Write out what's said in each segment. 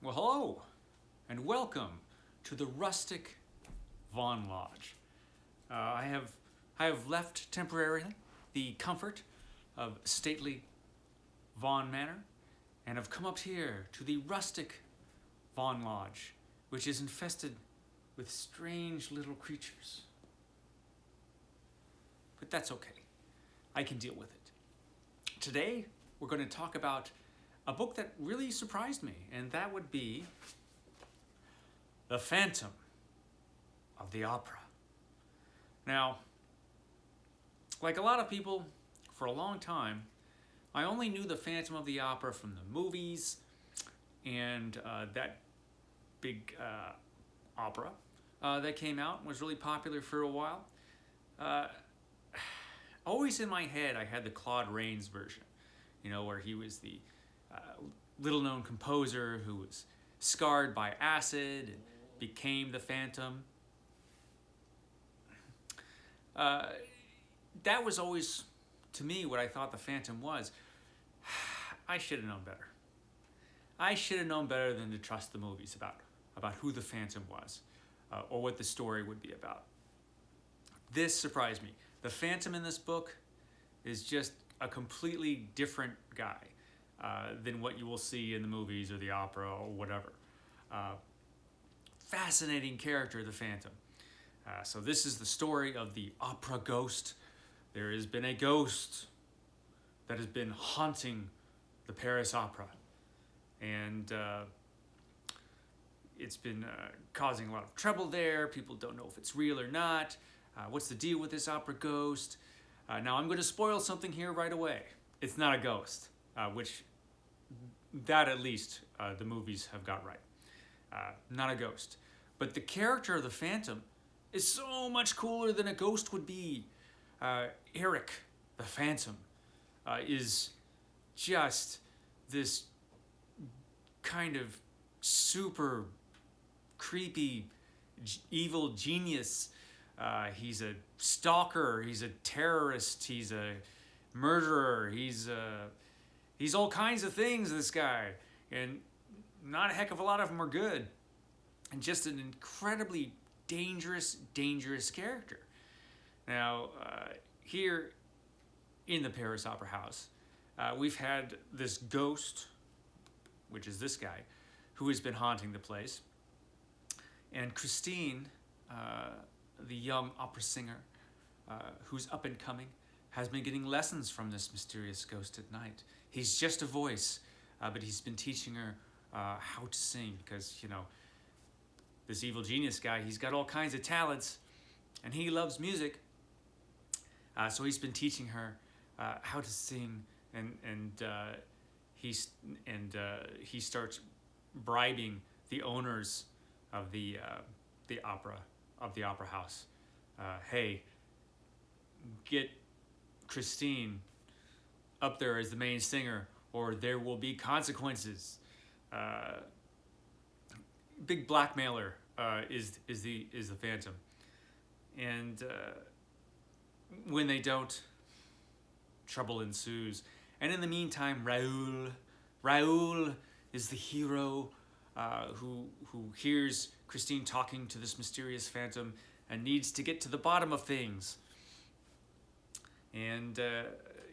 Well, hello, and welcome to the rustic Vaughn Lodge. I have left temporarily the comfort of stately Vaughn Manor, and have come up here to the rustic Vaughn Lodge, which is infested with strange little creatures. But that's okay. I can deal with it. Today, we're going to talk about a book that really surprised me, and that would be The Phantom of the Opera. Now, like a lot of people, for a long time, I only knew The Phantom of the Opera from the movies and that big opera that came out and was really popular for a while. Uh, Always in my head, I had the Claude Rains version, where he was the uh, little-known composer who was scarred by acid and became the Phantom. Uh, that was always, to me, what I thought the Phantom was. I should have known better. I should have known better than to trust the movies about who the Phantom was or what the story would be about. This surprised me. The Phantom in this book is just a completely different guy than what you will see in the movies or the opera or whatever. Fascinating character, the Phantom. So this is the story of the opera ghost. There has been a ghost that has been haunting the Paris Opera. And it's been causing a lot of trouble there. People don't know if it's real or not. What's the deal with this opera ghost? Now I'm going to spoil something here right away. It's not a ghost, which that at least the movies have got right. Not a ghost. But the character of the Phantom is so much cooler than a ghost would be. Eric, the Phantom, is just this kind of super creepy, evil genius. He's a stalker, he's a terrorist, he's a murderer, he's all kinds of things, this guy. And not a heck of a lot of them are good. And just an incredibly dangerous character. Now, here in the Paris Opera House, we've had this ghost, which is this guy, who has been haunting the place. And Christine, the young opera singer, who's up and coming, has been getting lessons from this mysterious ghost at night. He's just a voice, but he's been teaching her how to sing because, this evil genius guy, he's got all kinds of talents and he loves music. So he's been teaching her how to sing, and he starts bribing the owners of the opera house. Hey, get Christine up there as the main singer, or there will be consequences. Big blackmailer is the Phantom, and when they don't, trouble ensues. And in the meantime, Raoul is the hero who hears Christine talking to this mysterious Phantom and needs to get to the bottom of things. And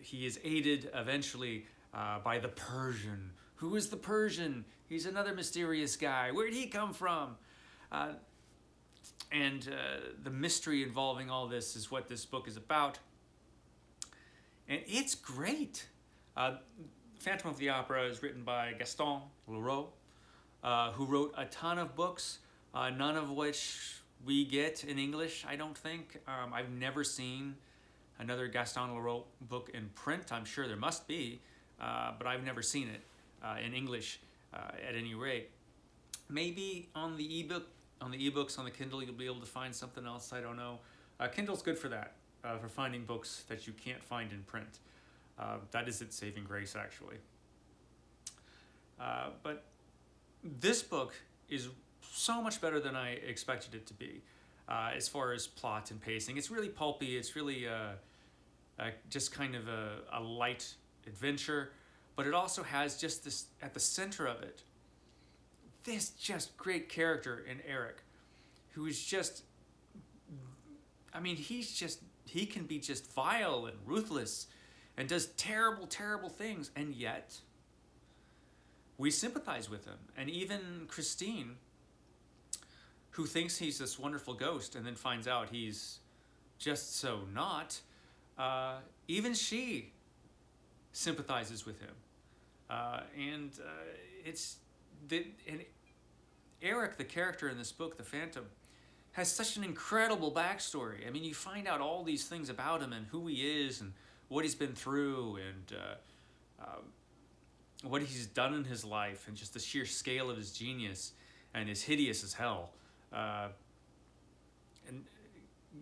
he is aided eventually by the Persian. Who is the Persian? He's another mysterious guy. Where'd he come from? And the mystery involving all this is what this book is about. And it's great. Phantom of the Opera is written by Gaston, Leroux, who wrote a ton of books, none of which we get in English, I don't think. I've never seen another Gaston Leroux book in print. I'm sure there must be, but I've never seen it in English at any rate. Maybe on the ebook, on the ebooks, on the Kindle, you'll be able to find something else. I don't know. Kindle's good for that, for finding books that you can't find in print. That is its saving grace, actually. But this book is so much better than I expected it to be, as far as plot and pacing. It's really pulpy. It's really just kind of a light adventure, but it also has just this, at the center of it, this just great character in Eric, who is just, I mean, he can be just vile and ruthless and does terrible, terrible things, and yet we sympathize with him. And even Christine, who thinks he's this wonderful ghost and then finds out he's just so not, even she sympathizes with him. And Eric, the character in this book, the Phantom, has such an incredible backstory. I mean, you find out all these things about him and who he is and what he's been through and what he's done in his life and just the sheer scale of his genius and is hideous as hell. And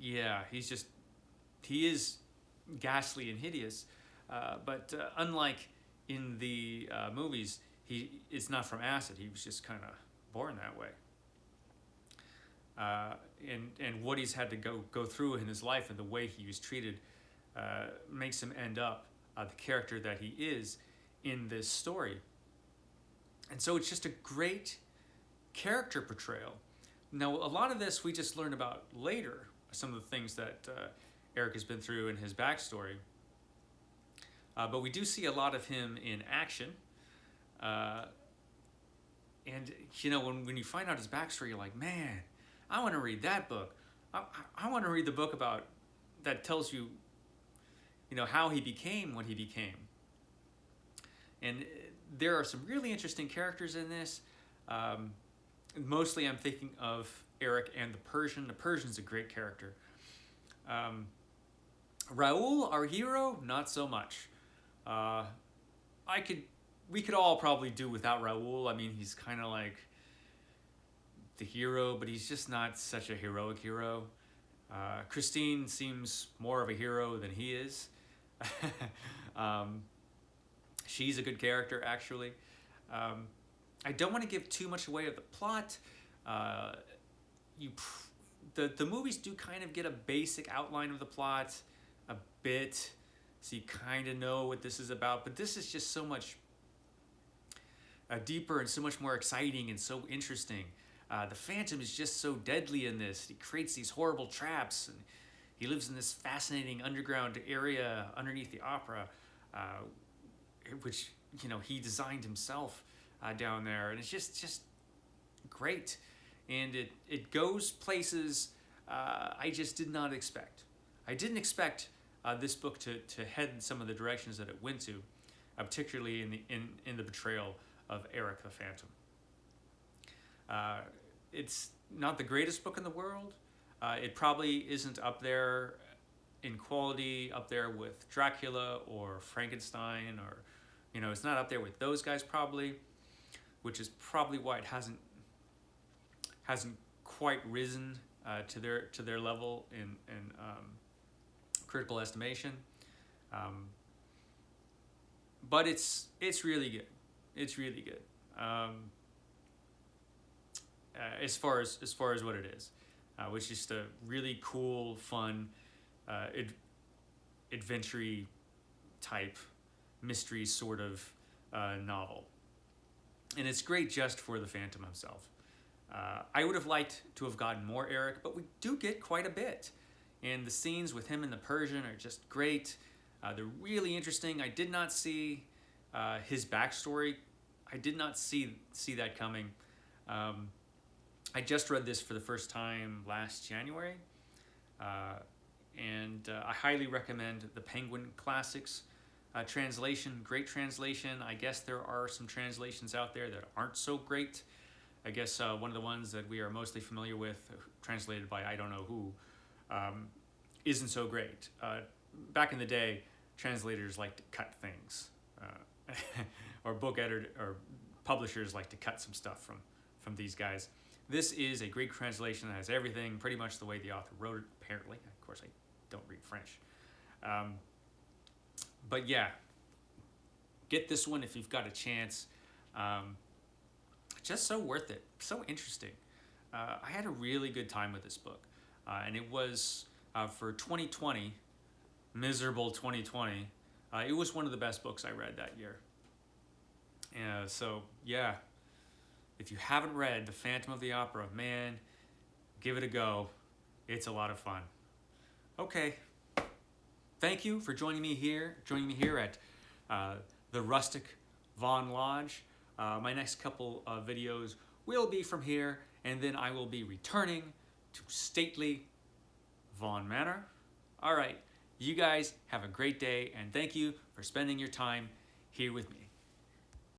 yeah, he is ghastly and hideous. But unlike in the movies, it's not from acid. He was just kind of born that way. And what he's had to go through in his life and the way he was treated makes him end up the character that he is in this story. And so it's just a great character portrayal. Now, a lot of this we just learn about later, some of the things that Eric has been through in his backstory. But we do see a lot of him in action. And, you know, when you find out his backstory, you're like, man, I want to read that book. I want to read the book about that tells you, you know, how he became what he became. And there are some really interesting characters in this. Mostly I'm thinking of Eric and the Persian. The Persian's a great character. Raoul, our hero, not so much. We could all probably do without Raoul. I mean, he's kind of like the hero, but he's just not such a heroic hero. Christine seems more of a hero than he is. She's a good character, actually. I don't want to give too much away of the plot. The movies do kind of get a basic outline of the plot, a bit, so you kind of know what this is about. But this is just so much deeper and so much more exciting and so interesting. The Phantom is just so deadly in this. He creates these horrible traps, and he lives in this fascinating underground area underneath the opera, which, you know, he designed himself down there, and it's just great. And it goes places I just did not expect. I didn't expect this book to head in some of the directions that it went to, particularly in the portrayal of Eric the Phantom. It's not the greatest book in the world. It probably isn't up there in quality, up there with Dracula or Frankenstein, or, you know, it's not up there with those guys probably, which is probably why it hasn't quite risen to their level in critical estimation. But it's really good. It's really good. As far as what it is, which is just a really cool, fun, adventure type mystery sort of novel. And it's great just for the Phantom himself. I would have liked to have gotten more Eric, but we do get quite a bit. And the scenes with him and the Persian are just great. They're really interesting. I did not see his backstory. I did not see that coming. I just read this for the first time last January. And I highly recommend the Penguin Classics translation. Great translation. I guess there are some translations out there that aren't so great. I guess one of the ones that we are mostly familiar with, translated by I don't know who, isn't so great. Back in the day, translators like to cut things, or book editor or publishers like to cut some stuff from these guys. This is a great translation that has everything pretty much the way the author wrote it, apparently. Of course, I don't read French. But yeah, get this one if you've got a chance. Just so worth it, so interesting. I had a really good time with this book, and it was for 2020, miserable 2020. It was one of the best books I read that year. So yeah, If you haven't read The Phantom of the Opera, man, give it a go. It's a lot of fun. Okay, thank you for joining me here at the Rustic Vaughan Lodge. My next couple of videos will be from here, and then I will be returning to stately Vaughan Manor. All right, you guys have a great day, and thank you for spending your time here with me.